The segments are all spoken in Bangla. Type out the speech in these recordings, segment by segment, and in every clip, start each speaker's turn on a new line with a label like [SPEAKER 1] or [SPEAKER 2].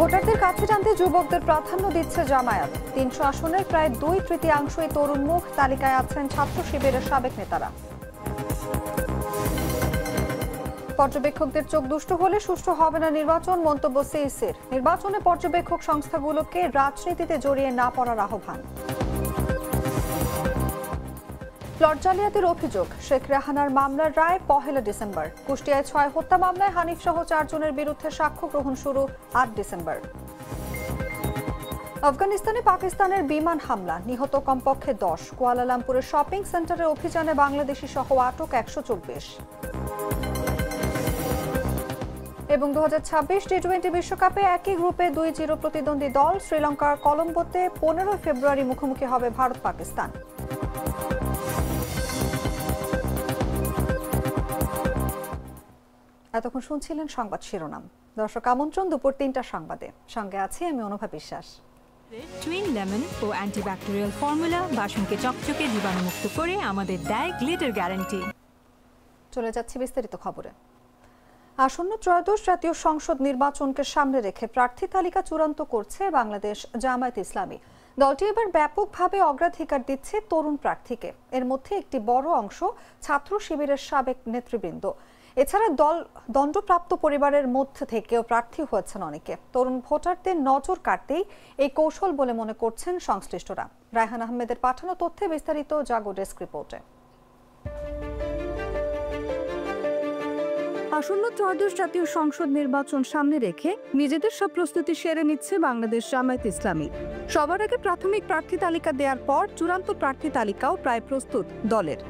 [SPEAKER 1] ভোটারদের কাছে টানতে যুবকদের প্রাধান্য দিচ্ছে জামায়াত। ৩০০ আসনের প্রায় ২/৩ তরুণ মুখ, তালিকায় আছেন ছাত্র শিবিরের সাবেক নেতারা। পর্যবেক্ষকদের চোখ দুষ্ট হলে সুষ্ঠু হবে না নির্বাচন, মন্তব্য সিইসির। নির্বাচনে পর্যবেক্ষক সংস্থাগুলোকে রাজনীতিতে জড়িয়ে না পড়ার আহ্বান। প্লট জালিয়াতির অভিযোগ, শেখ রেহানার মামলার রায় ১ ডিসেম্বর। কুষ্টিয়ায় ৬ হত্যা মামলায় হানিফ সহ ৪ জনের বিরুদ্ধে সাক্ষ্য গ্রহণ শুরু ৮ ডিসেম্বর। আফগানিস্তানে পাকিস্তানের বিমান হামলা, নিহত কমপক্ষে ১০। কুয়ালালামপুরের শপিং সেন্টারে অভিযানে বাংলাদেশি সহ আটক ১২৪। এবং ২০২৬ টি-২০ বিশ্বকাপে একই গ্রুপে ২-০ প্রতিদ্বন্দ্বী দল শ্রীলঙ্কার কলম্বোতে ১৫ ফেব্রুয়ারি মুখোমুখি হবে ভারত পাকিস্তান। এতক্ষণ শুনছিলেন সংবাদ শিরোনাম। দর্শক, আমন্ত্রণ দুপুর ৩টার সংবাদে। সঙ্গে আছি আমি অনুভা বিশ্বাস।
[SPEAKER 2] টুইন লেমন ও অ্যান্টিব্যাকটেরিয়াল ফর্মুলা বাসনকে চকচকে জীবাণুমুক্ত করে আমাদের দেয় গ্লিটার গ্যারান্টি।
[SPEAKER 1] চলে যাচ্ছি বিস্তারিত খবরে। আসন্ন ত্রয়োদশ জাতীয় সংসদ নির্বাচনকে সামনে রেখে প্রার্থী তালিকা চূড়ান্ত করছে বাংলাদেশ জামায়াত ইসলামী। দলটি এবার ব্যাপকভাবে অগ্রাধিকার দিচ্ছে তরুণ প্রার্থীকে। এর মধ্যে একটি বড় অংশ ছাত্র শিবিরের সাবেক নেতৃবৃন্দ। এছাড়া দণ্ডপ্রাপ্ত পরিবারের মধ্যে থেকেও প্রার্থী হয়েছেন অনেকে। তরুণ ভোটারদের নজর কাটতেই এই কৌশল বলে মনে করছেন সংশ্লিষ্টরা। রায়হান আহমেদের পাঠানো তথ্যে বিস্তারিত জাগো ডেস্ক রিপোর্টে।
[SPEAKER 3] আসন্ন ত্রয়োদশ জাতীয় সংসদ নির্বাচন সামনে রেখে নিজেদের সব প্রস্তুতি সেরে নিচ্ছে বাংলাদেশ জামায়াত ইসলামী। সবার আগে প্রাথমিক প্রার্থী তালিকা দেওয়ার পর চূড়ান্ত প্রার্থী তালিকাও প্রায় প্রস্তুত দলের।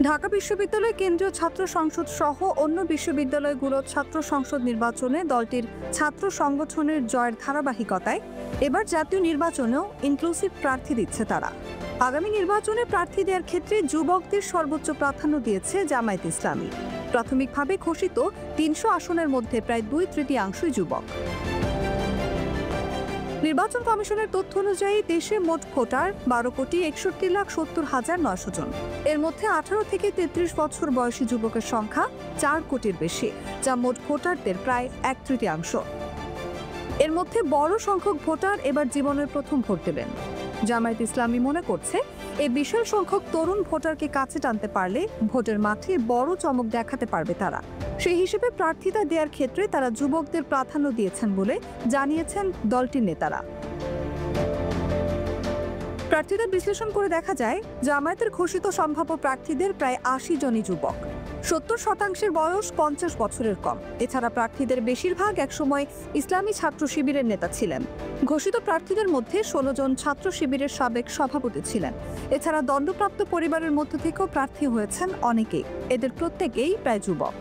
[SPEAKER 3] ঢাকা বিশ্ববিদ্যালয় কেন্দ্রীয় ছাত্র সংসদ সহ অন্য বিশ্ববিদ্যালয়গুলোর ছাত্র সংসদ নির্বাচনে দলটির ছাত্র সংগঠনের জয়ের ধারাবাহিকতায় এবার জাতীয় নির্বাচনেও ইনক্লুসিভ প্রার্থী দিচ্ছে তারা। আগামী নির্বাচনে প্রার্থী দেওয়ার ক্ষেত্রে যুবকদের সর্বোচ্চ প্রাধান্য দিয়েছে জামায়াত ইসলামী। প্রাথমিকভাবে ঘোষিত ৩০০ আসনের মধ্যে প্রায় ২/৩ যুবক। নির্বাচন কমিশনের তথ্য অনুযায়ী দেশে মোট ভোটার ১২,৬১,৭০,৯০০ জন। এর মধ্যে ১৮ থেকে ৩৩ বছর বয়সী যুবকের সংখ্যা ৪ কোটির বেশি, যা মোট ভোটারদের প্রায় ১/৩। এর মধ্যে বড় সংখ্যক ভোটার এবার জীবনের প্রথম ভোট দেবেন। জামায়াত ইসলামী মনে করছে এই বিশাল সংখ্যক তরুণ ভোটারকে কাছে টানতে পারলে ভোটের মাঠে বড় চমক দেখাতে পারবে তারা। সেই হিসেবে প্রার্থিতা দেওয়ার ক্ষেত্রে তারা যুবকদের প্রাধান্য দিয়েছেন বলে জানিয়েছেন দলটির নেতারা। প্রার্থীদের বিশ্লেষণ করে দেখা যায়, জামায়াতের ঘোষিত সম্ভাব্য প্রার্থীদের প্রায় ৮০ জনই যুবক। ৭০% বয়স ৫০ বছরের কম। এছাড়া প্রার্থীদের বেশিরভাগ একসময় ইসলামী ছাত্র শিবিরের নেতা ছিলেন। ঘোষিত প্রার্থীদের মধ্যে ১৬ জন ছাত্র শিবিরের সাবেক সভাপতি ছিলেন। এছাড়া দণ্ডপ্রাপ্ত পরিবারের মধ্য থেকেও প্রার্থী হয়েছেন অনেকেই। এদের প্রত্যেকেই প্রায় যুবক।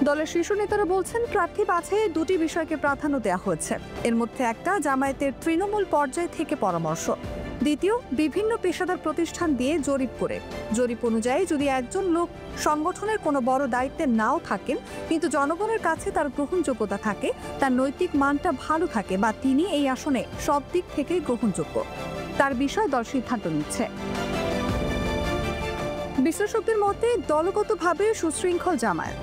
[SPEAKER 3] দলের শীর্ষ নেতারা বলছেন, প্রার্থী বাছাইয়ে দুটি বিষয়কে প্রাধান্য দেওয়া হয়েছে। এর মধ্যে একটা জামায়াতের তৃণমূল পর্যায় থেকে পরামর্শ, দ্বিতীয় বিভিন্ন পেশাদার প্রতিষ্ঠান দিয়ে জরিপ করে। জরিপ অনুযায়ী যদি একজন লোক সংগঠনের কোনো বড় দায়িত্বে নাও থাকেন, কিন্তু জনগণের কাছে তার গ্রহণযোগ্যতা থাকে, তার নৈতিক মানটা ভালো থাকে, বা তিনি এই আসনে সব দিক থেকে গ্রহণযোগ্য, তার বিষয়ে দল সিদ্ধান্ত নিচ্ছে। বিশ্লেষকদের মতে দলগতভাবে সুশৃঙ্খল জামায়াত,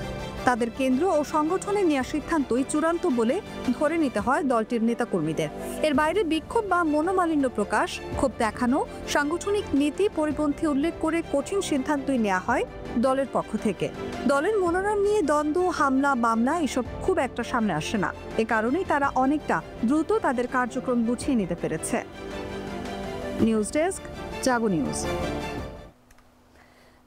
[SPEAKER 3] তাদের কেন্দ্র ও সংগঠনে নেওয়া সিদ্ধান্তই চূড়ান্ত বলে ধরে নিতে হয় দলটির নেতাকর্মীদের। এর বাইরে বিক্ষোভ বা মনোমালিন্য প্রকাশ, ক্ষোভ দেখানো, সাংগঠনিক নীতি পরিপন্থী উল্লেখ করে কঠিন সিদ্ধান্তই নেওয়া হয় দলের পক্ষ থেকে। দলের মনোনয়ন নিয়ে দ্বন্দ্ব, হামলা, মামলা এসব খুব একটা সামনে আসে না। এ কারণেই তারা অনেকটা দ্রুত তাদের কার্যক্রম গুছিয়ে নিতে পেরেছে। নিউজ ডেস্ক, জাগো নিউজ।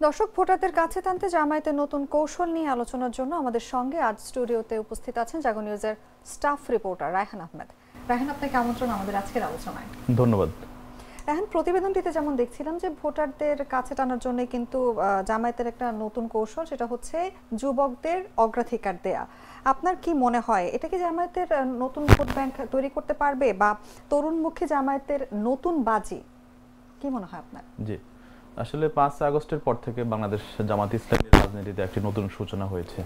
[SPEAKER 1] দর্শক, ভোটারদের কাছে টানতে জামায়াতের নতুন কৌশল নিয়ে আলোচনার জন্য আমাদের সঙ্গে আজ স্টুডিওতে উপস্থিত আছেন জাগো নিউজের স্টাফ রিপোর্টার রায়হান আহমেদ। রায়হান, আপনাকে আমন্ত্রণ আমাদের আজকের আলোচনায়।
[SPEAKER 4] ধন্যবাদ।
[SPEAKER 1] রায়হান, প্রতিবেদনটিতে যেমন দেখছিলাম যে ভোটারদের কাছে টানার জন্য কিন্তু জামায়াতের একটা নতুন কৌশল, সেটা হচ্ছে যুবকদের অগ্রাধিকার দেয়া। আপনার কি মনে হয়, এটা কি জামায়াতের নতুন ভোট ব্যাংক তৈরি করতে পারবে, বা তরুণমুখী জামায়াতের নতুন বাজি? কি মনে হয় আপনার?
[SPEAKER 4] জি, আসলে ৫ আগস্টের পর থেকে বাংলাদেশ জামাত ইসলামীর রাজনীতিতে একটি নতুন সূচনা হয়েছে।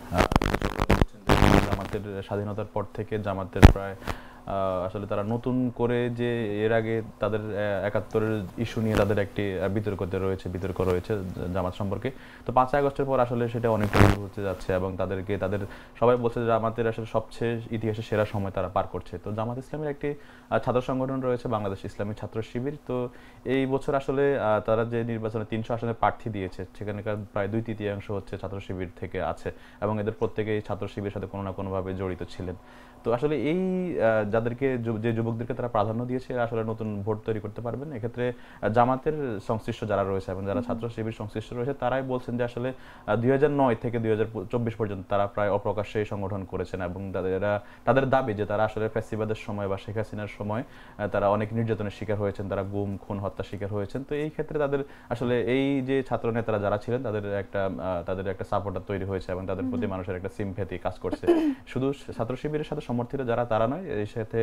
[SPEAKER 4] জামাতের স্বাধীনতার পর থেকে জামাতের প্রায় আসলে তারা নতুন করে যে এর আগে তাদের ৭১-এর ইস্যু নিয়ে তাদের একটি বিতর্ক রয়েছে জামাত সম্পর্কে। তো ৫ আগস্টের পর আসলে সেটা অনেকটা হতে যাচ্ছে এবং তাদের সবাই বলছে যে জামাতের আসলে সবচেয়ে ইতিহাসের সেরা সময় তারা পার করছে। তো জামাত ইসলামের একটি ছাত্র সংগঠন রয়েছে বাংলাদেশ ইসলামী ছাত্র শিবির। তো এই বছর আসলে তারা যে নির্বাচনে ৩০০ আসনে প্রার্থী দিয়েছে সেখানকার প্রায় ২/৩ হচ্ছে ছাত্র শিবির থেকে আছে এবং এদের প্রত্যেকেই ছাত্র শিবিরের সাথে কোনো না কোনোভাবে জড়িত ছিলেন। তো আসলে এই যাদেরকে যে যুবকদেরকে তারা প্রাধান্য দিয়েছে এরা আসলে নতুন ভোট তৈরি করতে পারবেন। এক্ষেত্রে জামাতের সংশ্লিষ্ট যারা রয়েছে এবং যারা ছাত্র শিবির সংশ্লিষ্ট রয়েছে তারাই বলছেন যে আসলে ২০০৯ থেকে ২০২৪ পর্যন্ত তারা প্রায় অপ্রকাশ্যে এই সংগঠন করেছেন এবং তাদের দাবি যে তারা আসলে ফ্যাসিবাদের সময় বা শেখ হাসিনার সময় তারা অনেক নির্যাতনের শিকার হয়েছেন, তারা গুম খুন হত্যার শিকার হয়েছেন। তো এই ক্ষেত্রে তাদের আসলে এই যে ছাত্র নেতারা যারা ছিলেন তাদের একটা সাপোর্টার তৈরি হয়েছে এবং তাদের প্রতি মানুষের একটা সিম্প্যাথি কাজ করছে। শুধু ছাত্র শিবিরের সাথে সমর্থিত যারা তারা নয়, এর সাথে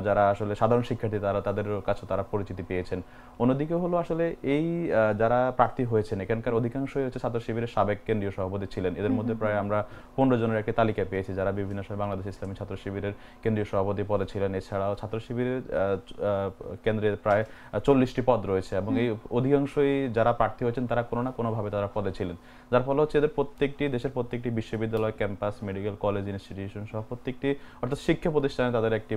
[SPEAKER 4] যারা আসলে সাধারণ শিক্ষার্থী তাদের কাছে তারা পরিচিতি পেয়েছেন। অন্যদিকে হলো আসলে এই যারা প্রার্থী হয়েছেন এখানকার অধিকাংশই হচ্ছে ছাত্র শিবিরের সাবেক কেন্দ্রীয় সভাপতি ছিলেন। এদের মধ্যে প্রায় আমরা ১৫ জনের একটি তালিকা পেয়েছি যারা বিভিন্ন সময় বাংলাদেশ ইসলামী ছাত্র শিবিরের কেন্দ্রীয় সভাপতি পদে ছিলেন। এছাড়াও ছাত্র শিবিরের কেন্দ্রের প্রায় ৪০টি পদ রয়েছে এবং এই অধিকাংশই যারা প্রার্থী হয়েছেন তারা কোনো না কোনোভাবে তারা পদে ছিলেন, যার ফলে হচ্ছে এদের দেশের প্রত্যেকটি বিশ্ববিদ্যালয়, ক্যাম্পাস, মেডিকেল কলেজ, ইনস্টিটিউশন সহ প্রত্যেকটি অর্থাৎ শিক্ষা প্রতিষ্ঠানে তাদের একটি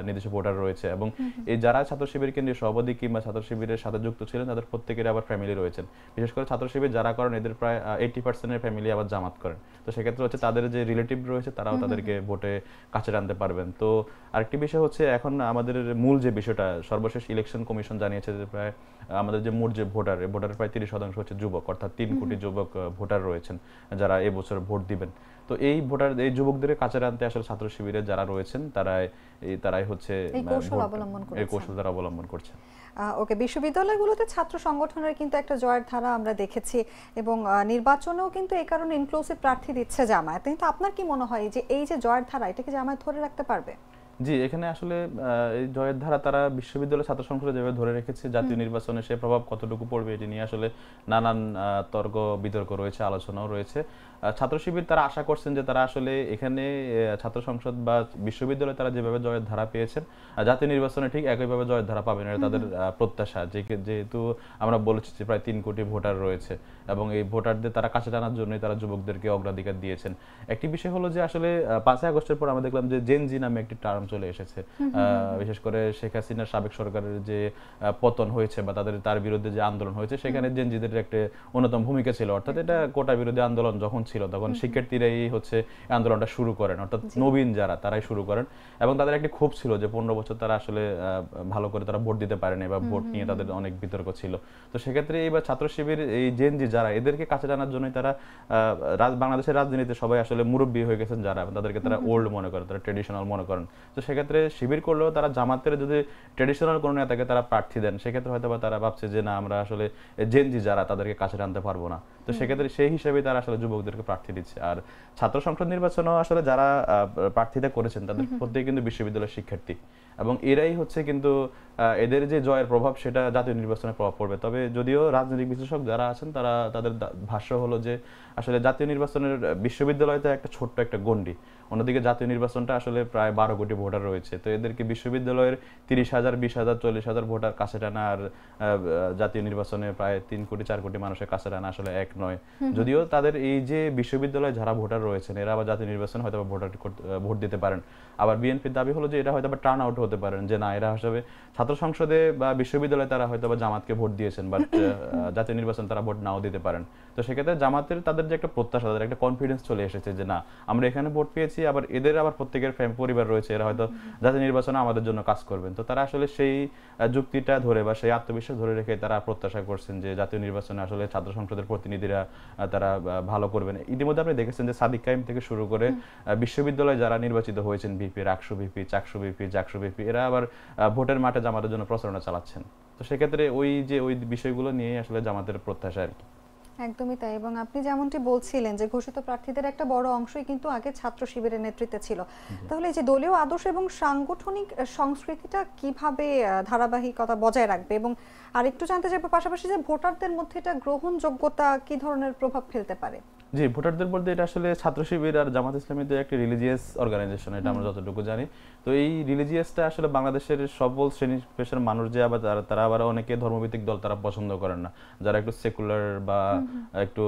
[SPEAKER 4] নির্দিষ্ট ভোটার রয়েছে এবং এই যারা ছাত্র শিবির কেন্দ্রীয় সভাপতি কিংবা ছাত্র শিবিরের সাথে যুক্ত ছিলেন তাদের প্রত্যেকের আবার ফ্যামিলি রয়েছেন। বিশেষ করে ছাত্র শিবির যারা করেন এদের প্রায় 80% ফ্যামিলি আবার জামাত করেন। তো সেক্ষেত্রে হচ্ছে তাদের যে রিলেটিভ রয়েছে তারাও তাদেরকে ভোটে কাছে টানতে পারবেন। তো আরেকটি বিষয় হচ্ছে এখন আমাদের মূল যে বিষয়টা সর্বশেষ ইলেকশন কমিশন জানিয়েছে যে প্রায় আমাদের যে মোট যে ভোটারের প্রায় ৩০% হচ্ছে যুবক, অর্থাৎ ৩ কোটি যুবক ভোটার রয়েছেন যারা এবছর ভোট দিবেন। তো এই যুবকদের কাছে আনতে আসলে ছাত্র শিবিরে যারা রয়েছেন তারাই হচ্ছে
[SPEAKER 1] এই কৌশল
[SPEAKER 4] অবলম্বন করছে।
[SPEAKER 1] ওকে, বিশ্ববিদ্যালয়গুলোতে ছাত্র সংগঠনের কিন্তু একটা জয়ের ধারা আমরা দেখেছি এবং নির্বাচনেও কিন্তু এই কারণে ইনক্লুসিভ প্রার্থী দিচ্ছে জামায়াত। কিন্তু আপনার কি মনে হয় যে এই যে জয়ের ধারা এটাকে জামায়াত ধরে রাখতে পারবে?
[SPEAKER 4] জি, এখানে আসলে এই জয়ের ধারা তারা বিশ্ববিদ্যালয় ছাত্র সংসদে যেভাবে ধরে রেখেছে, জাতীয় নির্বাচনে সে প্রভাব কতটুকু পড়বে এটি নিয়ে আসলে নানান তর্ক বিতর্ক রয়েছে, আলোচনাও রয়েছে। ছাত্র শিবির তারা আশা করছেন যে তারা আসলে এখানে ছাত্র সংসদ বা বিশ্ববিদ্যালয়ে তারা যেভাবে জয়ের ধারা পেয়েছেন জাতীয় নির্বাচনে ঠিক একইভাবে জয়ের ধারা পাবেন, এটা তাদের প্রত্যাশা। যেহেতু আমরা বলেছি যে প্রায় ৩ কোটি ভোটার রয়েছে এবং এই ভোটারদের তারা কাছে টানার জন্যই তারা যুবকদেরকে অগ্রাধিকার দিয়েছেন। একটি বিষয় হলো যে আসলে ৫ আগস্টের পর আমরা দেখলাম যে জেনজি নামে একটি টার্ম চলে এসেছে। বিশেষ করে শেখ হাসিনার সাবেক সরকারের যে পতন হয়েছে বা তার বিরুদ্ধে যে আন্দোলন হয়েছে সেখানে জেনজিদের একটা অন্যতম ভূমিকা ছিল। অর্থাৎ এটা কোটা বিরোধী আন্দোলন যখন ছিল তখন শিক্ষার্থীরাই হচ্ছে আন্দোলনটা শুরু করেন, অর্থাৎ নবীন যারা তারাই শুরু করেন এবং তাদের একটি ক্ষোভ ছিল যে ১৫ বছর তারা আসলে ভালো করে তারা ভোট দিতে পারেনি বা ভোট নিয়ে তাদের অনেক বিতর্ক ছিল। তো সেক্ষেত্রে এইবার ছাত্র শিবির এই জেনজি যারা এদেরকে কাছে টানার জন্যই তারা বাংলাদেশের রাজনীতিতে সবাই আসলে মুরব্বী হয়ে গেছেন যারা, তাদেরকে তারা ওল্ড মনে করেন, তারা ট্রেডিশনাল মনে করেন। তো সেক্ষেত্রে শিবির করলেও তারা জামাতের যদি ট্রেডিশনাল কোনো নেতাকে তারা প্রার্থী দেন সেক্ষেত্রে হয়তো বা তারা ভাবছে যে না আমরা আসলে জেনজি যারা তাদেরকে কাছে টানতে পারবো না। তো সেক্ষেত্রে সেই হিসেবে তারা আসলে যুবকদেরকে প্রার্থী দিচ্ছে। আর ছাত্র সংসদ নির্বাচনেও আসলে যারা প্রার্থিতা করেছেন তাদের প্রত্যেকে কিন্তু বিশ্ববিদ্যালয়ের শিক্ষার্থী এবং এরাই হচ্ছে কিন্তু এদের যে জয়ের প্রভাব সেটা জাতীয় নির্বাচনে প্রভাব পড়বে। তবে যদিও রাজনৈতিক বিশ্লেষক যারা আছেন তাদের ভাষ্য হলো যে আসলে জাতীয় নির্বাচনের বিশ্ববিদ্যালয়তে একটা ছোট্ট একটা গণ্ডি, অন্যদিকে জাতীয় নির্বাচনটা আসলে প্রায় ১২ কোটি ভোটার রয়েছে। তো এদেরকে বিশ্ববিদ্যালয়ের ৩০,০০০, ২০,০০০, ৪০,০০০ ভোটার কাছে টানা আর জাতীয় নির্বাচনে প্রায় ৩ কোটি ৪ কোটি মানুষের কাছে টানা আসলে এক নয়। যদিও তাদের এই যে বিশ্ববিদ্যালয়ে যারা ভোটার রয়েছেন এরা আবার জাতীয় নির্বাচনে হয়তো ভোট দিতে পারেন। আবার বিএনপির দাবি হলো যে এটা হয়তো আবার টার্ন আউট হতে পারেন যে না এরা হিসাবে ছাত্র সংসদে বা বিশ্ববিদ্যালয়ে তারা হয়তো বা জামাতকে ভোট দিয়েছেন বাট জাতীয় নির্বাচন তারা ভোট নাও দিতে পারেন। তো সেক্ষেত্রে জামাতের তাদের যে একটা প্রত্যাশা, তাদের একটা কনফিডেন্স চলে এসেছে যে না আমরা এখানে ভোট পেয়েছি, আবার এদের আবার প্রত্যেকের পরিবার রয়েছে, এরা হয়তো জাতীয় নির্বাচনে আমাদের জন্য কাজ করবেন। তো তারা আসলে সেই যুক্তিটা ধরে বা সেই আত্মবিশ্বাস ধরে রেখে তারা প্রত্যাশা করছেন যে জাতীয় নির্বাচনে আসলে ছাত্র সংসদের প্রতিনিধিরা তারা ভালো করবেন। ইতিমধ্যে আপনি দেখেছেন যে সাদিক কাইম থেকে শুরু করে বিশ্ববিদ্যালয়ে যারা নির্বাচিত হয়েছেন VP, RUCSU VP, Chaksu VP, JAKSU VP, এরা আবার ভোটের মাঠে জামাতের জন্য প্রচারণা চালাচ্ছেন। তো সেক্ষেত্রে ওই বিষয়গুলো নিয়ে আসলে জামাতের প্রত্যাশা আর কি।
[SPEAKER 1] একদমই তাই। এবং আপনি যেমনটি বলছিলেন যে ঘোষিত প্রার্থীদের একটা বড় অংশই কিন্তু আগে ছাত্র শিবিরের নেতৃত্বে ছিল। তাহলে এই যে দলীয় আদর্শ এবং সাংগঠনিক সংস্কৃতিটা কিভাবে ধারাবাহিকতা বজায় রাখবে? এবং আরেকটু জানতে চাইবো পাশাপাশি যে ভোটারদের মধ্যে এটা গ্রহণযোগ্যতা কি ধরনের প্রভাব ফেলতে পারে?
[SPEAKER 4] জি, ভোটারদের বলতে এটা আসলে ছাত্র শিবির আর জামাত ইসলামীদের একটা রিলিজিয়াস অর্গানাইজেশন, এটা আমরা যতটুকু জানি। তো এই রিলিজিয়াসটা আসলে বাংলাদেশের সকল শ্রেণী পেশার মানুষ যে আবার তারা আবার অনেকে ধর্মভিত্তিক দল তারা পছন্দ করেন না, যারা একটু সেকুলার বা একটু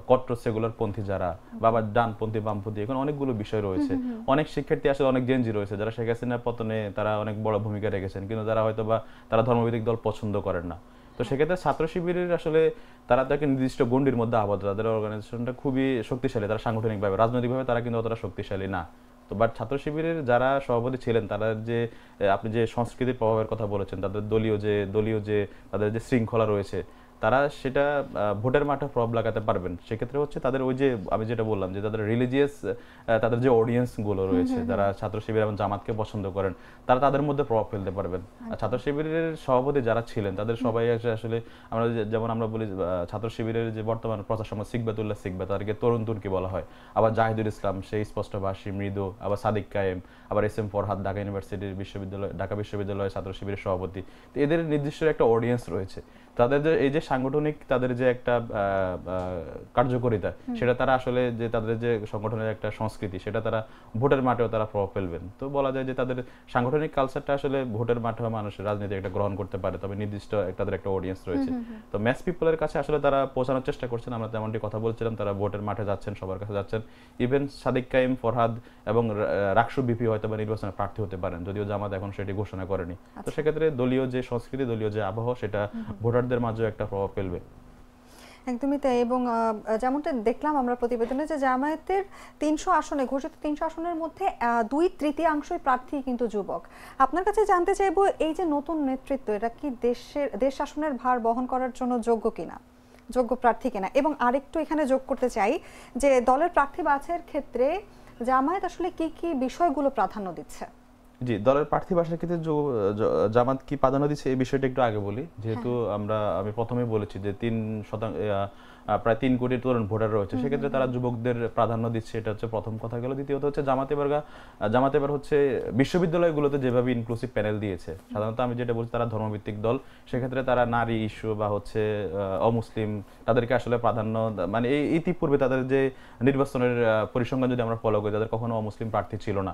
[SPEAKER 4] কট্টর সেকুলার পন্থী যারা, বা আবার ডানপন্থী বামপন্থী, এখন অনেকগুলো বিষয় রয়েছে। অনেক শিক্ষার্থী আসলে অনেক জেনজি রয়েছে যারা শেখ হাসিনার পতনে তারা অনেক বড় ভূমিকা রেখেছেন, কিন্তু যারা হয়তো বা তারা ধর্মভিত্তিক দল পছন্দ করেন না। তো সেক্ষেত্রে ছাত্র শিবিরের আসলে তারা তো একটা নির্দিষ্ট গণ্ডির মধ্যে আবদ্ধ, তাদের অর্গানাইজেশনটা খুবই শক্তিশালী, তারা সাংগঠনিকভাবে রাজনৈতিকভাবে তারা কিন্তু অতটা শক্তিশালী না। তো বাট ছাত্র শিবিরের যারা সভাপতি ছিলেন তারা যে আপনি যে সংস্কৃতির প্রভাবের কথা বলেছেন, তাদের দলীয় যে তাদের যে শৃঙ্খলা রয়েছে, তারা সেটা ভোটের মাঠে প্রভাব লাগাতে পারবেন। সেক্ষেত্রে হচ্ছে তাদের ওই যে আমি যেটা বললাম যে তাদের রিলিজিয়াস তাদের যে অডিয়েন্স গুলো রয়েছে যারা ছাত্র শিবির এবং জামাতকে পছন্দ করেন, তারা তাদের মধ্যে প্রভাব ফেলতে পারবেন। আর ছাত্র শিবিরের সভাপতি যারা ছিলেন তাদের সবাই আসলে আমরা যেমন আমরা বলি ছাত্র শিবিরের যে বর্তমান প্রচার সম্পাদক সিকবাতুল্লাহ সিকবা, তাদেরকে তরুণ তুর্কি বলা হয়, আবার জাহিদুল ইসলাম সেই স্পষ্টভাষী মৃদু, আবার সাদিক কায়েম, আবার এস এম ফরহাদ ঢাকা ইউনিভার্সিটির ঢাকা বিশ্ববিদ্যালয়ের ছাত্র শিবিরের সভাপতি। তো এদের নির্দিষ্ট একটা অডিয়েন্স রয়েছে, তাদের যে এই যে সাংগঠনিক তাদের যে একটা কার্যকারিতা, সেটা তারা আসলে যে তাদের যে সংগঠনের একটা সংস্কৃতি, সেটা তারা ভোটের মাঠেও তারা প্রভাব ফেলবেন। তো বলা যায় যে তাদের সাংগঠনিক কালচারটা আসলে ভোটের মাঠেও মানুষের রাজনীতি একটা গ্রহণ করতে পারে, তবে নির্দিষ্ট তাদের একটা অডিয়েন্স রয়েছে। তো ম্যাস পিপলের কাছে আসলে তারা পৌঁছানোর চেষ্টা করছেন, আমরা তেমনটি কথা বলছিলাম, তারা ভোটের মাঠে যাচ্ছেন, সবার কাছে যাচ্ছেন। ইভেন সাদিক কাইম, ফরহাদ এবং রাকসু বিপি হয়তো বা নির্বাচনে প্রার্থী হতে পারেন, যদিও জামাত এখন সেটি ঘোষণা করেনি। তো সেক্ষেত্রে দলীয় যে সংস্কৃতি, দলীয় যে আবহাওয়া, সেটা ভোটারদের মাঝে একটা প্রভাব ফেলবে।
[SPEAKER 1] একদমই তাই। এবং যেমনটা দেখলাম আমরা প্রতিবেদনে যে জামায়াতের 300 আসনে, ঘোষিত 300 আসনের মধ্যে 2/3 প্রার্থী কিন্তু যুবক। আপনার কাছে জানতে চাইবো, এই যে নতুন নেতৃত্ব, এটা কি দেশ শাসনের ভার বহন করার জন্য যোগ্য প্রার্থী কিনা? এবং আরেকটু এখানে যোগ করতে চাই যে দলের প্রার্থী বাছাইয়ের ক্ষেত্রে জামায়াত আসলে কি কি বিষয়গুলো প্রাধান্য দিচ্ছে?
[SPEAKER 4] জি, দলের প্রার্থী বাছাইয়ের ক্ষেত্রে জামাত কি প্রাধান্য দিচ্ছে এই বিষয়টা একটু আগে বলি। যেহেতু আমি প্রথমেই বলেছি যে 3% প্রায় 3 কোটি তরুণ ভোটার রয়েছে, সেক্ষেত্রে তারা যুবকদের প্রাধান্য দিচ্ছে, এটা হচ্ছে প্রথম কথা গেল। দ্বিতীয়ত হচ্ছে জামাত এবার হচ্ছে বিশ্ববিদ্যালয়গুলোতে যেভাবে ইনক্লুসিভ প্যানেল দিয়েছে, সাধারণত আমি যেটা বলছি তারা ধর্মভিত্তিক দল, সেক্ষেত্রে তারা নারী ইস্যু বা হচ্ছে অমুসলিম তাদেরকে আসলে প্রাধান্য, মানে এই ইতিপূর্বে তাদের যে নির্বাচনের পরিসংখ্যান যদি আমরা ফলো করি, তাদের কখনো অমুসলিম প্রার্থী ছিল না,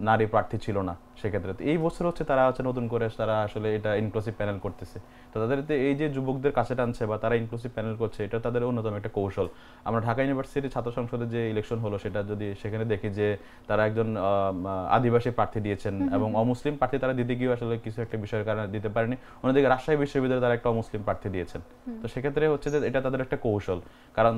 [SPEAKER 4] নারী প্রার্থী ছিল না। সেক্ষেত্রে এই বছর হচ্ছে তারা নতুন করে তারা আসলে এটা ইনক্লুসিভ প্যানেল করতেছে। তো তাদের এই যে যুবকদের কাছে টানছে বা তারা ইনক্লুসিভ প্যানেল করছে, এটা তাদের অন্যতম একটা কৌশল। আমরা ঢাকা ইউনিভার্সিটি ছাত্র সংসদের যে ইলেকশন হলো, সেটা যদি সেখানে দেখি যে তারা একজন আদিবাসী প্রার্থী দিয়েছেন এবং অমুসলিম প্রার্থী তারা দিতে গিয়ে আসলে কিছু একটা বিষয়ের কারণে দিতে পারেনি। অন্যদিকে রাজশাহী বিশ্ববিদ্যালয়ে তারা একটা অমুসলিম প্রার্থী দিয়েছেন। তো সেক্ষেত্রে হচ্ছে যে এটা তাদের একটা কৌশল, কারণ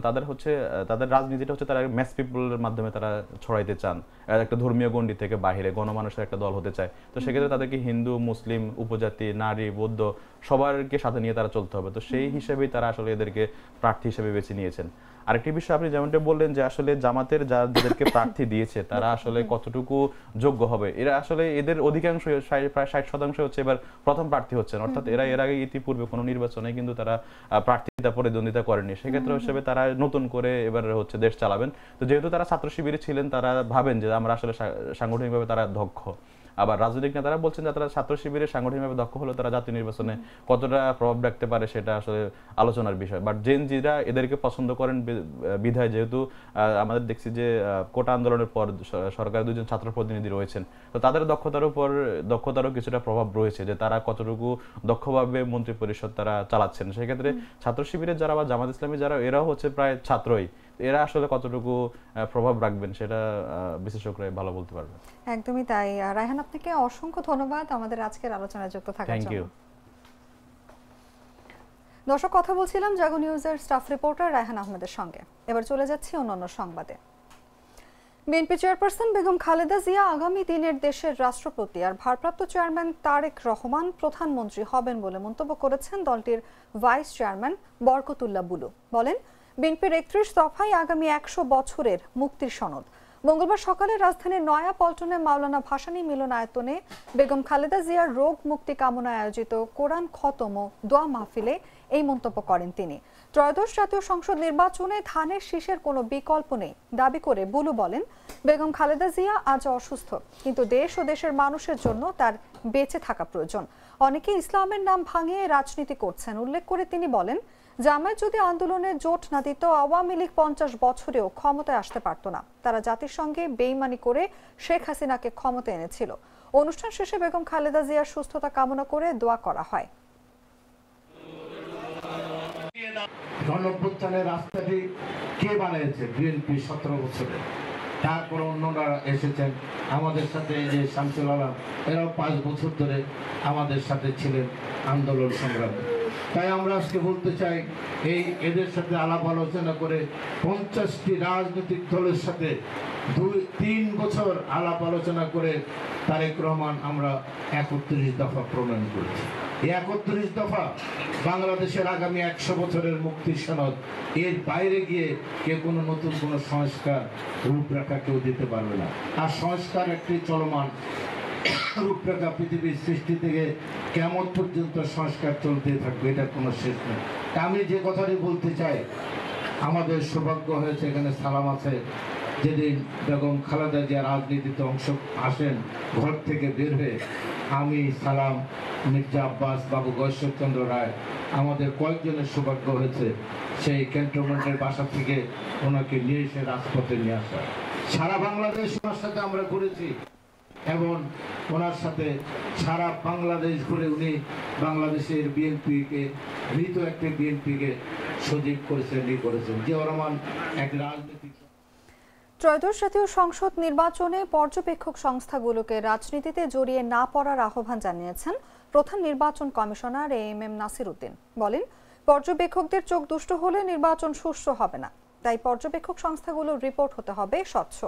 [SPEAKER 4] তাদের রাজনীতিটা হচ্ছে তারা ম্যাস পিপলের মাধ্যমে তারা ছড়াইতে চান, একটা ধর্মীয় গণ্ডি থেকে বাহিরে গণমানুষের একটা দল হতে চায়। তো সেক্ষেত্রে তাদেরকে হিন্দু, মুসলিম, উপজাতি, নারী, বৌদ্ধ সবারকে সাথে নিয়ে তারা চলতে হবে। তো সেই হিসেবেই তারা আসলে এদেরকে প্রার্থী হিসেবে বেছে নিয়েছেন। আরেকটি বিষয় আপনি যেমনটা বললেন যে আসলে জামাতের যাদেরকে প্রার্থী দিয়েছে তারা আসলে কতটুকু যোগ্য হবে, এরা আসলে এদের অধিকাংশ প্রায় 60% হচ্ছে এবার প্রথম প্রার্থী হচ্ছেন, অর্থাৎ এর আগে ইতিপূর্বে কোনো নির্বাচনে কিন্তু তারা প্রার্থিতা প্রতিদ্বন্দ্বিতা করেনি। সেক্ষেত্রে হিসেবে তারা নতুন করে এবার হচ্ছে দেশ চালাবেন। তো যেহেতু তারা ছাত্র শিবিরে ছিলেন, তারা ভাবেন যে আমরা আসলে সাংগঠনিকভাবে তারা দক্ষ। আবার রাজনৈতিক নেতারা বলছেন যে তারা ছাত্র শিবিরের সাংগঠনিকভাবে দক্ষ হলেও তারা জাতীয় নির্বাচনে কতটা প্রভাব রাখতে পারে সেটা আসলে আলোচনার বিষয়। বাট জেনজিরা এদেরকে পছন্দ করেন বিধায়, যেহেতু আমাদের দেখছি যে কোটা আন্দোলনের পর সরকারের 2জন ছাত্র প্রতিনিধি রয়েছেন, তো তাদের দক্ষতারও কিছুটা প্রভাব রয়েছে যে তারা কতটুকু দক্ষভাবে মন্ত্রী পরিষদ তারা চালাচ্ছেন। সেক্ষেত্রে ছাত্র শিবিরের যারা বা জামাত ইসলামী যারা, এরাও হচ্ছে প্রায় ছাত্রই, এরা আসলে কতটুকু প্রভাব রাখবেন সেটা বিশেষজ্ঞরা ভালো বলতে পারবে।
[SPEAKER 1] একদমই তাই। রায়হান, আপনাকে অসংখ্য ধন্যবাদ আমাদের আজকের আলোচনায় যুক্ত থাকার জন্য। Thank you. দর্শক, কথা বলছিলাম জাগো নিউজের স্টাফ রিপোর্টার রায়হান আহমেদের সঙ্গে। এবার চলে যাচ্ছি অন্যান্য সংবাদে। বিএনপি চেয়ারপারসন বেগম খালেদা জিয়া আগামী দিনের দেশের রাষ্ট্রপতি আর ভারপ্রাপ্ত চেয়ারম্যান তারেক রহমান প্রধানমন্ত্রী হবেন বলে মন্তব্য করেছেন দলটির ভাইস চেয়ারম্যান বরকতুল্লাহ বুলু। বলেন, বিএনপির 31 দফায় আগামী 100 বছরের মুক্তির সনদ। মঙ্গলবার সকালে রাজধানীর নয়াপল্টনে মাওলানা ভাসানী মিলনায়তনে বেগম খালেদা জিয়ার রোগ মুক্তি কামনায় আয়োজিত কোরআন খতম ও দোয়া মাহফিলে এই মন্তব্য করেন তিনি। ত্রয়োদশ জাতীয় সংসদ নির্বাচনে ধানের শীষের কোনো বিকল্প নেই দাবি করে বুলু বলেন, বেগম খালেদা জিয়া আজ অসুস্থ, কিন্তু দেশ ও দেশের মানুষের জন্য তার বেঁচে থাকা প্রয়োজন। অনেকে ইসলামের নাম ভাঙিয়ে রাজনীতি করছেন উল্লেখ করে তিনি বলেন, জামায়াত যদি আন্দোলনে জোট না দিত, আওয়ামী লীগ 50 বছরেও ক্ষমতায় আসতে পারত না। তারা জাতির সঙ্গে বেইমানি করে শেখ হাসিনাকে ক্ষমতায় এনেছিল। অনুষ্ঠান শেষে বেগম খালেদা জিয়ার সুস্থতা কামনা করে দোয়া করা হয়।
[SPEAKER 5] গণঅভ্যুত্থানের রাস্তাটি কে বানিয়েছে? বিএনপি 17 বছরে। তারপর অন্যরা এসেছেন আমাদের সাথে, এই যে শামসুল আলম, এরাও 5 বছর ধরে আমাদের সাথে ছিলেন আন্দোলন সংগ্রামে। তাই আমরা আজকে বলতে চাই, এদের সাথে আলাপ আলোচনা করে 50টি রাজনৈতিক দলের সাথে 2-3 বছর আলাপ আলোচনা করে তারেক রহমান আমরা 31 দফা প্রণয়ন করেছি। এই 31 দফা বাংলাদেশের আগামী 100 বছরের মুক্তির সনদ। এর বাইরে গিয়ে কোনো নতুন কোনো সংস্কার রূপরেখা কেউ দিতে পারবে না। আর সংস্কার একটি চলমান রূপরেখা, পৃথিবীর সৃষ্টি থেকে কেমন পর্যন্ত সংস্কার চলতে থাকবে, এটা কোনো শেষ নেই। আমি যে কথাটি বলতে চাই, আমাদের সৌভাগ্য হয়েছে এখানে সালাম আছে। যেদিন বেগম খালেদা জিয়া রাজনীতিতে অংশ আসেন, ঘর থেকে বের হয়ে আমি, সালাম, মির্জা আব্বাস, বাবু গয়েশ্বরচন্দ্র রায়, আমাদের কয়েকজনের সৌভাগ্য হয়েছে সেই ক্যান্টনমেন্টের বাসা থেকে ওনাকে নিয়ে এসে রাজপথে নিয়ে আসা। সারা বাংলাদেশ ওনার সাথে আমরা ঘুরেছি এবং ওনার সাথে সারা বাংলাদেশ ঘুরে উনি বাংলাদেশের বিএনপিকে, মৃত একটা বিএনপিকে সজীব করেছেন, জিয়াউর রহমান এক রাজনৈতিক।
[SPEAKER 1] ত্রয়োদশ জাতীয় সংসদ নির্বাচনে পর্যবেক্ষক সংস্থাগুলোকে রাজনীতিতে জড়িয়ে না পড়ার আহ্বান জানিয়েছেন প্রধান নির্বাচন কমিশনার এএমএম নাসির উদ্দিন। বলেন, পর্যবেক্ষকদের চোখ দুষ্ট হলে নির্বাচন সুষ্ঠু হবে না, তাই পর্যবেক্ষক সংস্থাগুলোর রিপোর্ট হতে হবে স্বচ্ছ।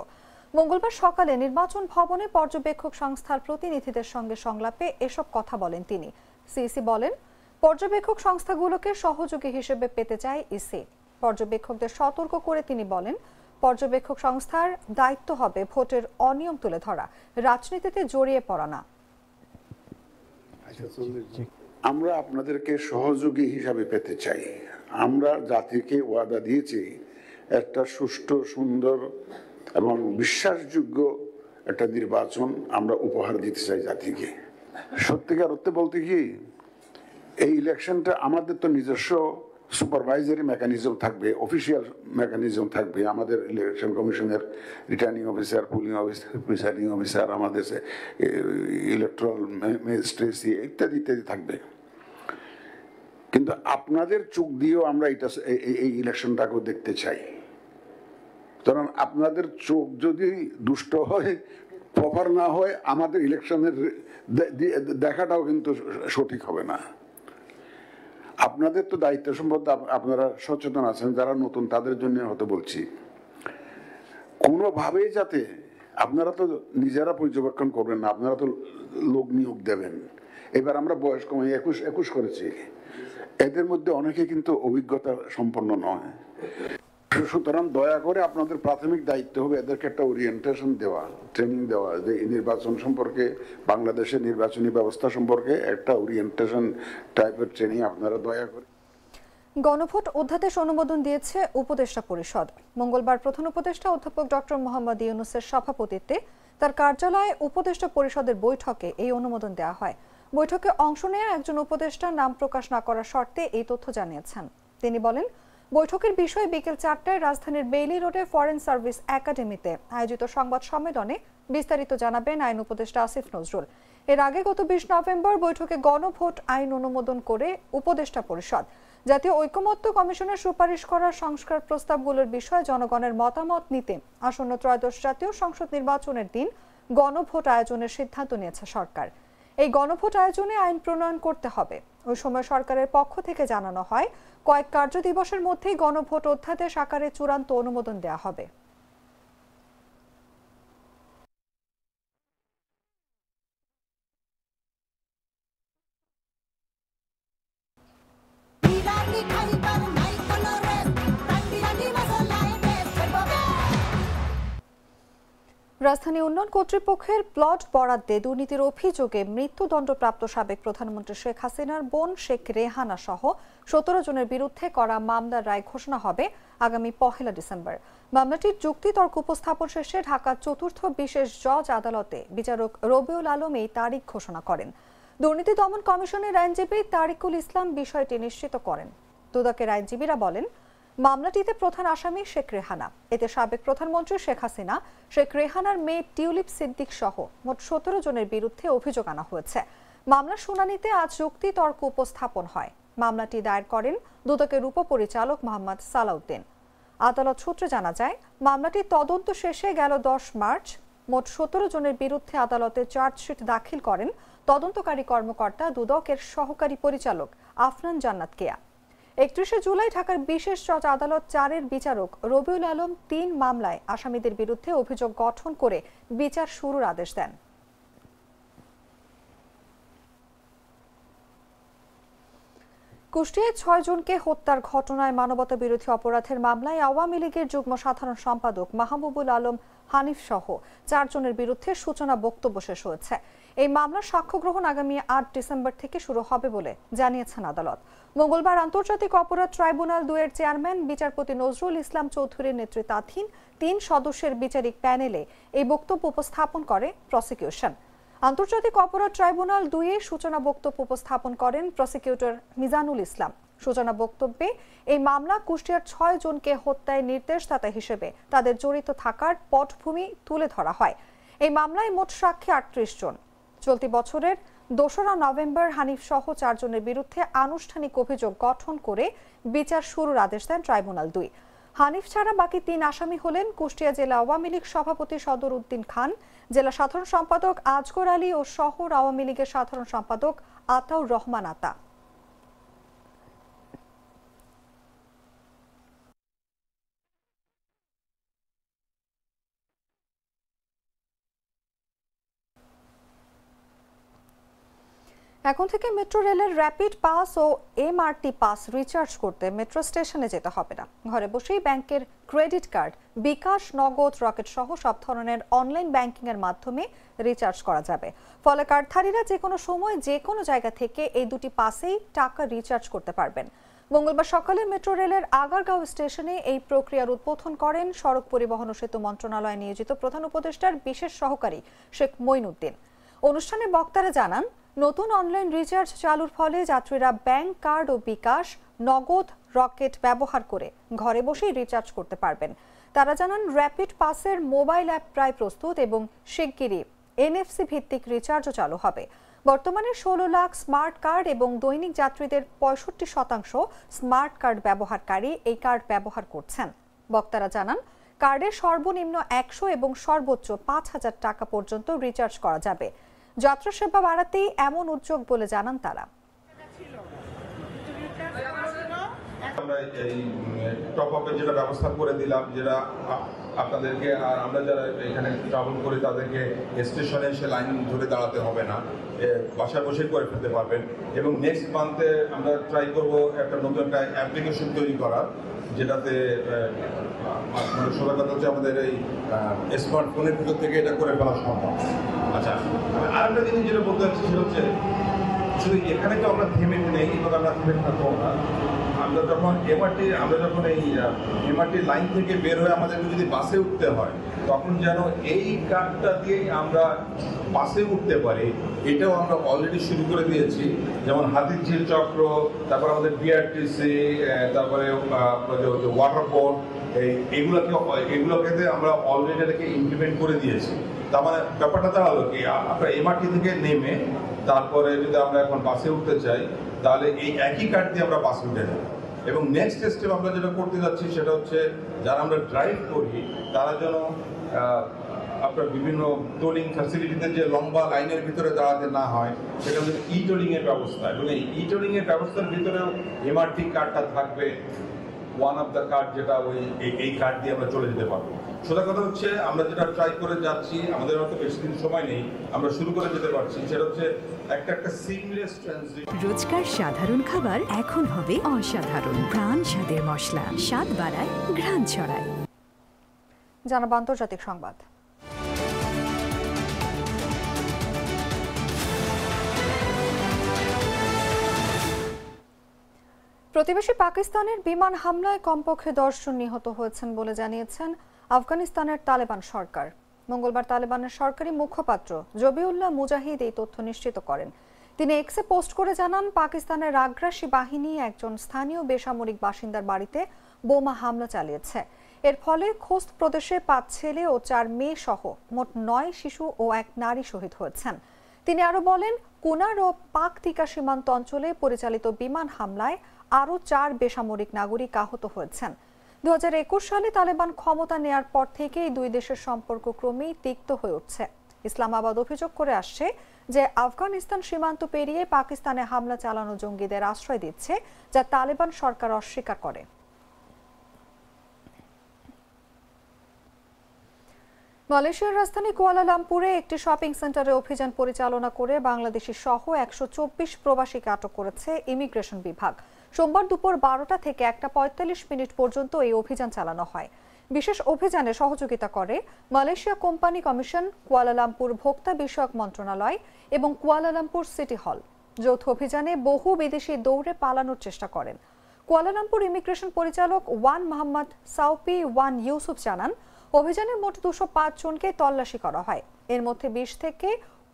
[SPEAKER 1] মঙ্গলবার সকালে নির্বাচন ভবনে পর্যবেক্ষক সংস্থার প্রতিনিধিদের সঙ্গে সংলাপে এসব কথা বলেন তিনি। সিইসি বলেন, পর্যবেক্ষক সংস্থাগুলোকে সহযোগী হিসেবে পেতে চায় ইসি। পর্যবেক্ষকদের সতর্ক করে তিনি বলেন, পর্যবেক্ষক সংস্থার দায়িত্ব হবে ভোটের অনিয়ম তুলে ধরা, রাজনীতিতে জড়িয়ে পড়া না।
[SPEAKER 6] আমরা আপনাদেরকে সহযোগী হিসাবে পেতে চাই। আমরা জাতিকে ওয়াদা দিয়েছি একটা সুষ্ঠু, সুন্দর এবং বিশ্বাসযোগ্য একটা নির্বাচন আমরা উপহার দিতে চাই জাতিকে। সত্যিকার অর্থে বলতে কি, এই ইলেকশনটা আমাদের তো নিজস্ব সুপারভাইজারি মেকানিজম থাকবে, অফিসিয়াল মেকানিজম থাকবে। আমাদের ইলেকশন কমিশনের returning officer, pulling officer, presiding officer, আমাদের ইলেকট্রাল ম্যাজিস্ট্রেসি ইত্যাদি ইত্যাদি থাকবে। কিন্তু আপনাদের চোখ দিয়েও আমরা এই ইলেকশনটাকেও দেখতে চাই। কারণ আপনাদের চোখ যদি দুষ্ট হয়, প্রপার না হয়, আমাদের ইলেকশনের দেখাটাও কিন্তু সঠিক হবে না। আপনাদের তো দায়িত্ব সম্বন্ধে আপনারা সচেতন আছেন, যারা নতুন তাদের জন্য হয়তো বলছি, কোনোভাবেই যাতে আপনারা তো নিজেরা পর্যবেক্ষণ করবেন না, আপনারা তো লোক নিয়োগ দেবেন। এবার আমরা বয়স কমে 21 করেছি, এদের মধ্যে অনেকে কিন্তু অভিজ্ঞতা সম্পন্ন নয়। সুতরাং দয়া করে আপনাদের প্রাথমিক দায়িত্ব হবে এদেরকে একটা ওরিয়েন্টেশন দেওয়া, ট্রেনিং দেওয়া, যে নির্বাচন সম্পর্কে, বাংলাদেশের নির্বাচনী ব্যবস্থা সম্পর্কে একটা ওরিয়েন্টেশন টাইপের ট্রেনিং আপনারা দয়া করে।
[SPEAKER 1] গণভোট অধ্যাদেশ অনুমোদন দিয়েছে উপদেষ্টা পরিষদ। মঙ্গলবার প্রধান উপদেষ্টা অধ্যাপক ডক্টর মোহাম্মদ ইউনূসের সভাপতিত্বে তার কার্যালয়ে উপদেষ্টা পরিষদের বৈঠকে এই অনুমোদন দেওয়া হয়। বৈঠকে অংশ নেওয়া একজন উপদেষ্টা নাম প্রকাশ না করার শর্তে এই তথ্য জানিয়েছেন। তিনি বলেন, বৈঠকের বিষয়ে বিকেল 4টায় রাজধানীর বেইলি রোডে ফরেন সার্ভিস একাডেমিতে আয়োজিত সংবাদ সম্মেলনে বিস্তারিত জানাবেন আইন উপদেষ্টা আসিফ নজরুল। এর আগে গত 20 নভেম্বর বৈঠকে গণভোট আইন অনুমোদন করে উপদেষ্টা পরিষদ জাতীয় ঐকমত্য কমিশনের সুপারিশ করা সংস্কার প্রস্তাবগুলোর বিষয়ে জনগণের মতামত নিতে আসন্ন ত্রয়োদশ জাতীয় সংসদ নির্বাচনের দিন গণভোট আয়োজনের সিদ্ধান্ত নিয়েছে সরকার। এই গণভোট আয়োজনে আইন প্রণয়ন করতে হবে। ওই সময় সরকারের পক্ষ থেকে জানানো হয়, কয়েক কার্য দিবসের মধ্যেই গণভোট অধ্যাদেশ আকারে চূড়ান্ত অনুমোদন দেওয়া হবে। রাজধানী উন্নয়ন কর্তৃপক্ষের প্লট বরাদ্দে দুর্নীতির অভিযোগে মৃত্যুদণ্ডপ্রাপ্ত সাবেক প্রধানমন্ত্রী শেখ হাসিনার বোন শেখ রেহানা সহ 17 জনের বিরুদ্ধে করা মামলার রায় ঘোষণা হবে আগামী 1 ডিসেম্বর। মামলাটির যুক্তিতর্ক উপস্থাপন শেষে ঢাকার 4র্থ বিশেষ জজ আদালতে বিচারক রবিউল আলম এই তারিখ ঘোষণা করেন। দুর্নীতি দমন কমিশনের আইনজীবী তারিকুল ইসলাম বিষয়টি নিশ্চিত করেন। দুদকের আইনজীবীরা বলেন, মামলাটিতে প্রধান আসামি শেখ রেহানা। এতে সাবেক প্রধানমন্ত্রী শেখ হাসিনা, শেখ রেহানার মেয়ে টিউলিপ সিদ্দিক সহ মোট 17 জনের বিরুদ্ধে অভিযোগ আনা হয়েছে। মামলার শুনানিতে আজ যুক্তি তর্ক উপস্থাপন হয়। মামলাটি দায়ের করেন দুদকের উপপরিচালক মোহাম্মদ সালাউদ্দিন। আদালত সূত্রে জানা যায়, মামলাটি তদন্ত শেষে গেল 10 মার্চ মোট 17 জনের বিরুদ্ধে আদালতে চার্জশিট দাখিল করেন তদন্তকারী কর্মকর্তা দুদকের সহকারী পরিচালক আফনান জান্নাত কেয়া। 31 জুলাই ঢাকার বিশেষ জজ আদালত 4-এর বিচারক রবিউল আলম 3 মামলায় আসামিদের বিরুদ্ধে অভিযোগ গঠন করে বিচার শুরুর আদেশ দেন। কুষ্টিয়ায় 6 জনকে হত্যার ঘটনায় মানবতা বিরোধী অপরাধের মামলায় আওয়ামী লীগের যুগ্ম সাধারণ সম্পাদক মাহবুবুল আলম হানিফ সহ 4 জনের বিরুদ্ধে সূচনা বক্তব্য শেষ হয়েছে। এই মামলার সাক্ষ্য গ্রহণ আগামী 8 ডিসেম্বর থেকে শুরু হবে বলে জানিয়েছেন আদালত। মঙ্গলবার আন্তর্জাতিক অপরাধ ট্রাইব্যুনাল 2-এর চেয়ারম্যান বিচারপতি নজরুল ইসলাম চৌধুরীর নেতৃত্বাধীন 3 সদস্যের বিচারিক প্যানেলে এই বক্তব্য উপস্থাপন করে প্রসিকিউশন। আন্তর্জাতিক অপরাধ ট্রাইব্যুনাল 2-এ সূচনা বক্তব্য উপস্থাপন করেন প্রসিকিউটর মিজানুল ইসলাম। সূচনা বক্তব্যে এই মামলা কুষ্টিয়ার 6 জনকে হত্যায় নির্দেশদাতা হিসেবে তাদের জড়িত থাকার পটভূমি তুলে ধরা হয়। এই মামলায় মোট সাক্ষী 38 জন। চলতি বছরের 2রা নভেম্বর হানিফ সহ 4 জনের বিরুদ্ধে আনুষ্ঠানিক অভিযোগ গঠন করে বিচার শুরুর আদেশ দেন ট্রাইব্যুনাল 2। হানিফ ছাড়া বাকি 3 আসামি হলেন কুষ্টিয়া জেলা আওয়ামী লীগ সভাপতি সদর উদ্দিন খান, জেলা সাধারণ সম্পাদক আজগর আলী ও শহর আওয়ামী লীগের সাধারণ সম্পাদক আতাউর রহমান আতা। এখন থেকে মেট্রো রেলের র্যাপিড পাস ও এমআরটি পাস রিচার্জ করতে মেট্রো স্টেশনে যেতে হবে না। ঘরে বসেই ব্যাংকের ক্রেডিট কার্ড, বিকাশ, নগদ, রকেট সহ সব ধরনের অনলাইন ব্যাংকিং এর মাধ্যমে রিচার্জ করা যাবে। ফলে কার্ডধারীরা যে কোনো সময় যে কোনো জায়গা থেকে এই দুটি পাসেই টাকা রিচার্জ করতে পারবেন। মঙ্গলবার সকালে মেট্রো রেলের আগারগাঁও স্টেশনে এই প্রক্রিয়ার উদ্বোধন করেন সড়ক পরিবহন ও সেতু মন্ত্রণালয়ে নিয়োজিত প্রধান উপদেষ্টার বিশেষ সহকারী শেখ মঈনুদ্দিন। অনুষ্ঠানে বক্তারা জানান, নতুন অনলাইন রিচার্জ চালুর ফলে যাত্রীরা ব্যাংক কার্ড ও বিকাশ, নগদ, রকেট ব্যবহার করে ঘরে বসেই রিচার্জ করতে পারবেন। তারা জানান, র্যাপিড পাসের মোবাইল অ্যাপ প্রায় প্রস্তুত এবং শিগগিরই এনএফসি ভিত্তিক রিচার্জও চালু হবে। বর্তমানে 16 লাখ স্মার্ট কার্ড এবং দৈনিক যাত্রীদের 65% স্মার্ট কার্ড ব্যবহারকারী এই কার্ড ব্যবহার করছেন। বক্তারা জানান, কার্ডে সর্বনিম্ন 100 এবং সর্বোচ্চ 5000 টাকা পর্যন্ত রিচার্জ করা যাবে। যাত্রা সেবা বাড়াতেই এমন উদ্যোগ বলে জানান তারা।
[SPEAKER 7] আমরা এই টপ আপের যেটা ব্যবস্থা করে দিলাম, যেটা আপনাদেরকে আর আমরা যারা এখানে ট্রাভেল করি তাদেরকে স্টেশনে এসে লাইন ধরে দাঁড়াতে হবে না, বাসায় বসে করে ফেলতে পারবেন। এবং নেক্সট মান্থে আমরা ট্রাই করব একটা নতুন একটা অ্যাপ্লিকেশন তৈরি করার, যেটাতে সোজা কথা হচ্ছে আমাদের এই স্মার্টফোনের ভিতর থেকে এটা করে ফেলা সম্ভব। আচ্ছা, আরেকটা জিনিস যেটা বলতে চাচ্ছি সেটা হচ্ছে, শুধু এখানে তো আমরা থেমে নেই এবং আমরা থেমে থাকবো না। আমরা যখন এই এমআরটি লাইন থেকে বের হয়ে আমাদেরকে যদি বাসে উঠতে হয়, তখন যেন এই কার্ডটা দিয়েই আমরা বাসে উঠতে পারি, এটাও আমরা অলরেডি শুরু করে দিয়েছি। যেমন হাতিরঝিল চক্র, তারপর আমাদের বিআরটিসি, তারপরে ওয়াটার বোর্ড, এগুলোকে আমরা অলরেডি এটাকে ইমপ্লিমেন্ট করে দিয়েছি। তার মানে ব্যাপারটা দাঁড়ালো কি, আমরা এমআরটি থেকে নেমে তারপরে যদি আমরা এখন বাসে উঠতে চাই, তাহলে এই একই কার্ড দিয়ে আমরা বাসে উঠে যাব। এবং নেক্সট স্টেপ আমরা যেটা করতে যাচ্ছি সেটা হচ্ছে, যারা আমরা ড্রাইভ করি তারা যেন আপনার বিভিন্ন টোলিং ফ্যাসিলিটিতে যে লম্বা লাইনের ভিতরে দাঁড়াতে না হয়, সেটা হচ্ছে ই টোলিং এর ব্যবস্থা। এবং এই ই টোলিং এর ব্যবস্থার ভিতরেও এমআরটি কার্ডটা থাকবে, ওয়ান অফ দ্য কার্ড, যেটা এই কার্ড দিয়ে আমরা চলে যেতে পারবো। সোজা কথা হচ্ছে, আমরা যেটা ট্রাই করে যাচ্ছি, আমাদের হয়তো বেশি দিন সময় নেই, আমরা শুরু করে যেতে পারছি, সেটা হচ্ছে একটা সিমলেস ট্রানজিশন।
[SPEAKER 8] রোজকার সাধারণ খাবার এখন হবে অসাধারণ। প্রাণ স্বাদের মশলা, স্বাদ বাড়ায়, ঘ্রাণ ছড়ায়।
[SPEAKER 1] জানাবো আন্তর্জাতিক সংবাদ। প্রতিবেশী পাকিস্তানের বিমান হামলায় কমপক্ষে 10 জন নিহত হয়েছেন বলে জানিয়েছেন আফগানিস্তানের তালেবান সরকার। মঙ্গলবার তালেবানের সরকারি মুখপাত্র জবিউল্লাহ মুজাহিদ এই তথ্য নিশ্চিত করেন। তিনি এক্সে পোস্ট করে জানান, পাকিস্তানের আগ্রাসী বাহিনী একজন স্থানীয় বেসামরিক বাসিন্দার বাড়িতে বোমা হামলা চালিয়েছে। এর ফলে খোস্ত প্রদেশে 5 ছেলে ও 4 মেয়ে সহ মোট 9 শিশু ও 1 নারী শহীদ হয়েছেন। তিনি আরো বলেন, কুনার ও পাক তিকা সীমান্ত অঞ্চলে পরিচালিত বিমান হামলায় আরও 4 বেসামরিক নাগরিক আহত হয়েছেন। 2021 সালে তালেবান ক্ষমতা নেয়ার পর থেকেই দুই দেশের সম্পর্ক ক্রমেই তিক্ত হয়ে উঠছে। ইসলামাবাদ অভিযোগ করে আসছে যে আফগানিস্তান সীমান্ত পেরিয়ে পাকিস্তানে হামলা চালানো জঙ্গিদের আশ্রয় দিচ্ছে, যা তালেবান সরকার অস্বীকার করে। মালয়েশিয়ার রাজধানী কুয়ালালামপুরে একটি শপিং সেন্টারে অভিযান পরিচালনা করে বাংলাদেশি সহ 124 প্রবাসীকে আটক করেছে ইমিগ্রেশন বিভাগ। সোমবার দুপুর 12টা থেকে 1:45 মিনিট পর্যন্ত এই অভিযান চালানো হয়। বিশেষ অভিযানে সহযোগিতা করে মালয়েশিয়া কোম্পানি কমিশন, কুয়ালালামপুর ভোক্তা বিষয়ক মন্ত্রণালয় এবং কুয়ালালামপুর সিটি হল। যৌথ অভিযানে বহু বিদেশি দৌড়ে পালানোর চেষ্টা করেন। কুয়ালালামপুর ইমিগ্রেশন পরিচালক ওয়ান মোহাম্মদ সাউপি ওয়ান ইউসুফ জানান, অভিযানে মোট 205 জনকে তল্লাশি করা হয়। এর মধ্যে 20 থেকে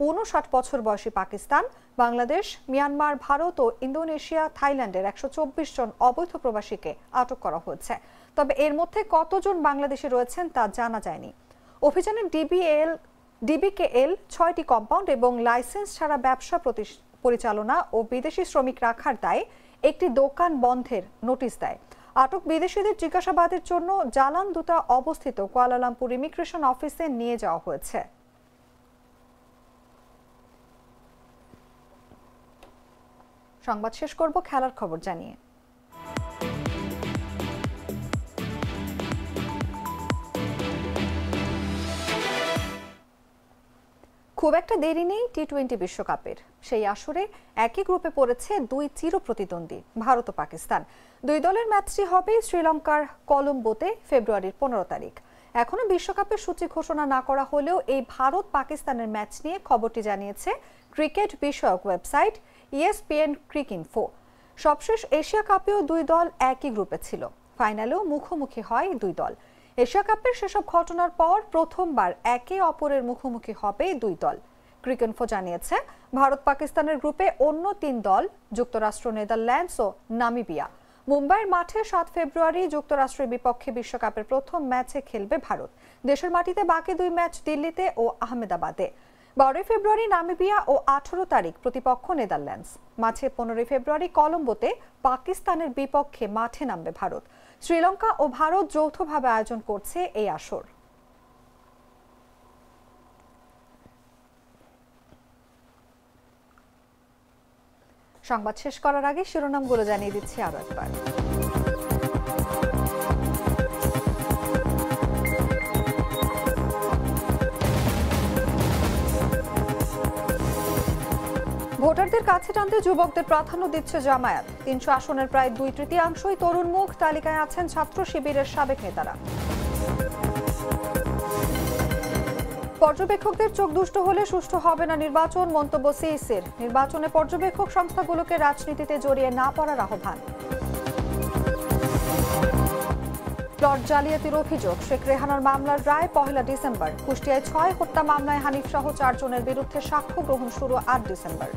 [SPEAKER 1] 59 বছর বয়সী পাকিস্তান, বাংলাদেশ, মিয়ানমার, ভারত ও ইন্দোনেশিয়া, থাইল্যান্ডের 124 জন অবৈধ প্রবাসীকে আটক করা হয়েছে। তবে এর মধ্যে কতজন বাংলাদেশি রয়েছেন তা জানা যায়নি। অভিযানে ডিবিকেএল 6টি কম্পাউন্ড এবং লাইসেন্স ছাড়া ব্যবসা পরিচালনা ও বিদেশি শ্রমিক রাখার দায়ে একটি দোকান বন্ধের নোটিশ দেয়। আটক বিদেশিদের জিজ্ঞাসাবাদের জন্য জালান দুতা অবস্থিত কুয়ালালামপুর ইমিগ্রেশন অফিসে নিয়ে যাওয়া হয়েছে। সংবাদ শেষ করব খেলার খবর জানিয়ে। খুব একটা দেরি নেই টি-20 বিশ্বকাপের। সেই আসরে একই গ্রুপে পড়েছে দুই চির প্রতিদ্বন্দ্বী ভারত ও পাকিস্তান। দুই দলের ম্যাচটি হবে শ্রীলঙ্কার কলম্বোতে ফেব্রুয়ারির 15 তারিখ। এখনো বিশ্বকাপের সূচি ঘোষণা না করা হলেও এই ভারত পাকিস্তানের ম্যাচ নিয়ে খবরটি জানিয়েছে ক্রিকেট বিষয়ক ওয়েবসাইট ESPN ক্রিকইনফো। সবশেষ এশিয়া কাপেও দুই দল একই গ্রুপে ছিল। ফাইনালেও মুখোমুখি হয় দুই দল। এশিয়া কাপের সেসব ঘটনার পর প্রথমবার একে অপরের মুখোমুখি হবে দুই দল। ক্রিকইনফো জানিয়েছে, ভারত পাকিস্তানের গ্রুপে অন্য 3 দল যুক্তরাষ্ট্র, নেদারল্যান্ডস ও নামিবিয়া। মুম্বাইয়ের মাঠে 7 ফেব্রুয়ারি যুক্তরাষ্ট্রের বিপক্ষে বিশ্বকাপের প্রথম ম্যাচে খেলবে ভারত। দেশের মাটিতে বাকি 2 ম্যাচ দিল্লিতে ও আহমেদাবাদে। 12 ফেব্রুয়ারি নামিবিয়া ও 18 তারিখ প্রতিপক্ষ নেদারল্যান্ডস। মাঝে 15 ফেব্রুয়ারি কলম্বোতে পাকিস্তানের বিপক্ষে মাঠে নামবে ভারত। শ্রীলঙ্কা ও ভারত যৌথভাবে আয়োজন করছে এই আসর। সংবাদ শেষ করার আগে শিরোনামগুলো জানিয়ে দিচ্ছি আরো একবার। ভোটারদের কাছে টানতে যুবকদের প্রাধান্য দিচ্ছে জামায়াত। 300 আসনের প্রায় 2/3 তরুণ মুখ। তালিকায় আছেন ছাত্র শিবিরের সাবেক নেতারা। পর্যবেক্ষকদের চোখ দুষ্ট হলে সুষ্ঠু হবে না নির্বাচন, মন্তব্য সিইসির। নির্বাচনে পর্যবেক্ষক সংস্থাগুলোকে রাজনীতিতে জড়িয়ে না পড়ার আহ্বান। প্লট জালিয়াতির অভিযোগ, শেখ রেহানার মামলার রায় 1 ডিসেম্বর। কুষ্টিয়ায় 6 হত্যা মামলায় হানিফ সহ 4 জনের বিরুদ্ধে সাক্ষ্য গ্রহণ শুরু 8 ডিসেম্বর।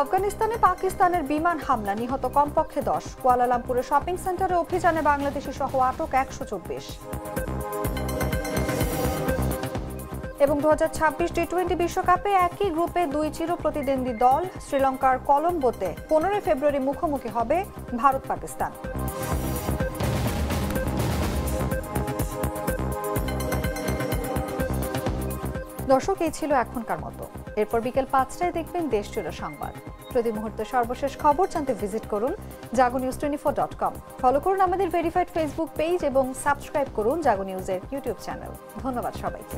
[SPEAKER 1] আফগানিস্তানে পাকিস্তানের বিমান হামলা, নিহত কমপক্ষে 10। কুয়ালালামপুরে শপিং সেন্টারে অভিযানে বাংলাদেশি সহ আটক 124। এবং 2026 টি-20 বিশ্বকাপে একই গ্রুপে 2 চির প্রতিদ্বন্দ্বী দল শ্রীলঙ্কার কলম্বোতে 15 ফেব্রুয়ারি মুখোমুখি হবে ভারত পাকিস্তান। দর্শক, এই ছিল এখনকার মতো। এরপর বিকেল 5টায় দেখবেন দেশজুড়ে সংবাদ। প্রতি মুহূর্তে সর্বশেষ খবর জানতে ভিজিট করুন jagonews24.com। ফলো করুন আমাদের ভেরিফাইড ফেসবুক পেজ এবং সাবস্ক্রাইব করুন জাগো নিউজের ইউটিউব চ্যানেল। ধন্যবাদ সবাইকে।